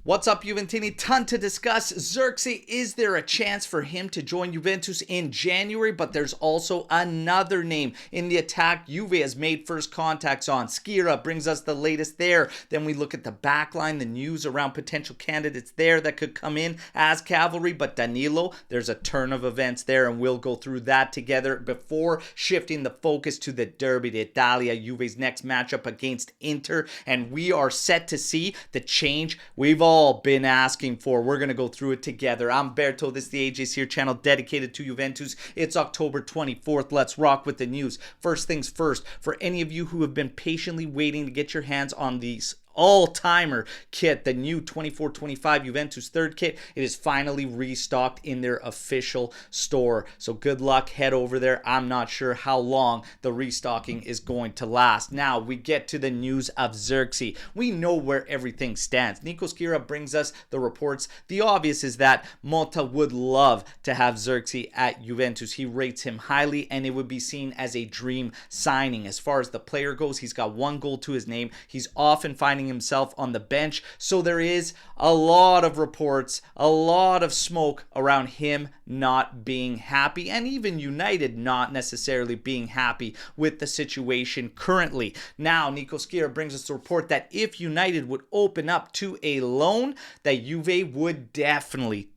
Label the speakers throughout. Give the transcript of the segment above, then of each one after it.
Speaker 1: What's up, Juventini? Ton to discuss. Zirkzee, is there a chance for him to join Juventus in January? But there's also another name in the attack Juve has made first contacts on. Skira brings us the latest there. Then we look at the backline, the news around potential candidates there that could come in as cavalry. But Danilo, there's a turn of events there, and we'll go through that together before shifting the focus to the Derby d'Italia, Juve's next matchup against Inter. And we are set to see the change we've all been asking for. We're going to go through it together. I'm Berto. This is the AJ's Here channel dedicated to Juventus. It's October 24th. Let's rock with the news. First things first, for any of you who have been patiently waiting to get your hands on these all-timer kit, the new 24-25 Juventus third kit, it is finally restocked in their official store. So good luck, head over there. I'm not sure how long the restocking is going to last. Now we get to the news of Zirkzee. We know where everything stands. Nico Skira brings us the reports. The obvious is that Motta would love to have Zirkzee at Juventus. He rates him highly, and it would be seen as a dream signing. As far as the player goes, he's got one goal to his name. He's often finding himself on the bench, so there is a lot of reports, a lot of smoke around him not being happy, and even United not necessarily being happy with the situation currently. Now Nico Skira brings us the report that if United would open up to a loan, that Juve would definitely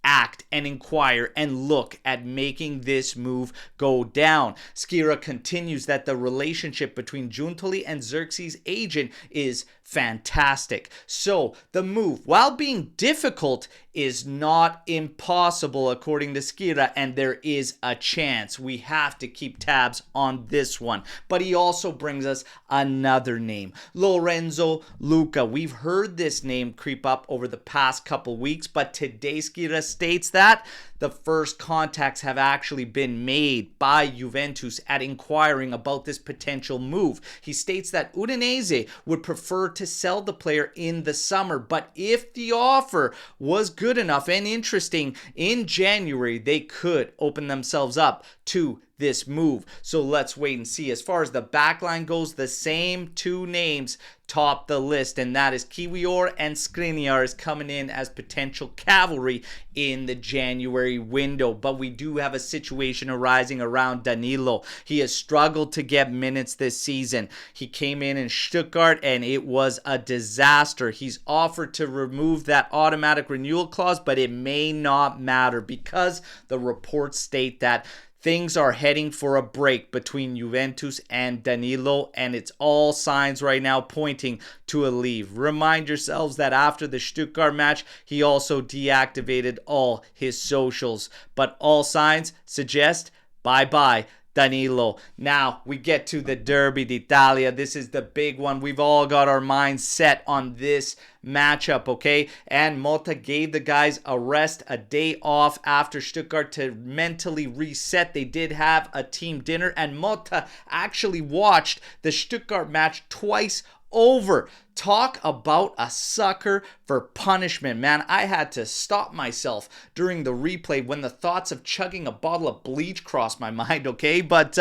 Speaker 1: act and inquire and look at making this move go down. Skira continues that the relationship between Giuntoli and Zirkzee's agent is fantastic. So the move, while being difficult, is not impossible according to Skira, and there is a chance. We have to keep tabs on this one. But he also brings us another name, LORENZO Luca. We've heard this name creep up over the past couple weeks, but today Skira states that the first contacts have actually been made by Juventus at inquiring about this potential move. He states that Udinese would prefer to sell the player in the summer, but if the offer was good enough and interesting in January, they could open themselves up to this move. So let's wait and see. As far as the backline goes, the same two names top the list, and that is Kiwior and Skriniar is coming in as potential cavalry in the January window. But we do have a situation arising around Danilo. He has struggled to get minutes this season. He came in Stuttgart and it was a disaster. He's offered to remove that automatic renewal clause, but it may not matter because the reports state that things are heading for a break between Juventus and Danilo, and it's all signs right now pointing to a leave. Remind yourselves that after the Stuttgart match, he also deactivated all his socials, but all signs suggest bye-bye Danilo. Now we get to the Derby d'Italia. This is the big one. We've all got our minds set on this matchup, okay? And Motta gave the guys a rest, a day off after Stuttgart to mentally reset. They did have a team dinner, and Motta actually watched the Stuttgart match twice over. Talk about a sucker for punishment, man. I had to stop myself during the replay when the thoughts of chugging a bottle of bleach crossed my mind, okay? But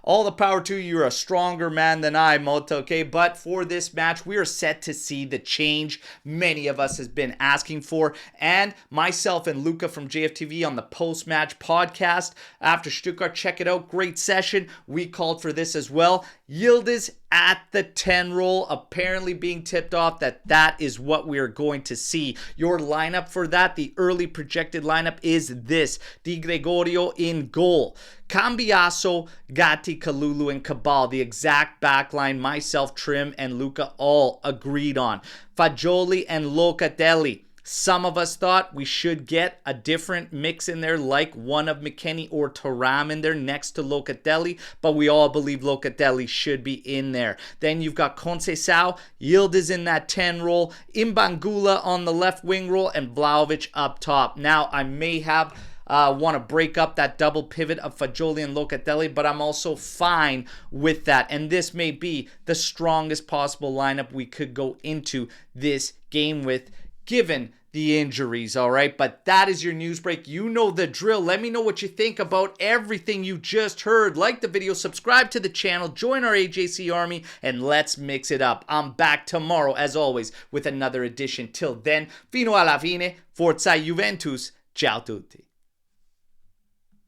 Speaker 1: all the power to you. You're a stronger man than I, Motta, okay? But for this match, we are set to see the change many of us has been asking for. And myself and Luca from JFTV on the post-match podcast after Stuttgart, check it out. Great session. We called for this as well. Yildiz at the 10 role, apparently being tipped off that is what we are going to see. Your lineup for that, the early projected lineup is this: Di Gregorio in goal, Cambiaso, Gatti, Kalulu, and Cabal. The exact backline myself, Trim, and Luca all agreed on. Fagioli and Locatelli. Some of us thought we should get a different mix in there, like one of McKennie or Thuram in there next to Locatelli, but we all believe Locatelli should be in there. Then you've got Conceição, Yildiz in that 10 role, Imbangula on the left wing role, and Vlahovic up top. Now, I may have want to break up that double pivot of Fagioli and Locatelli, but I'm also fine with that. And this may be the strongest possible lineup we could go into this game with, given the injuries, all right? But that is your news break. You know the drill. Let me know what you think about everything you just heard. Like the video, subscribe to the channel, join our AJC army, and let's mix it up. I'm back tomorrow, as always, with another edition. Till then, fino alla fine, forza Juventus. Ciao tutti.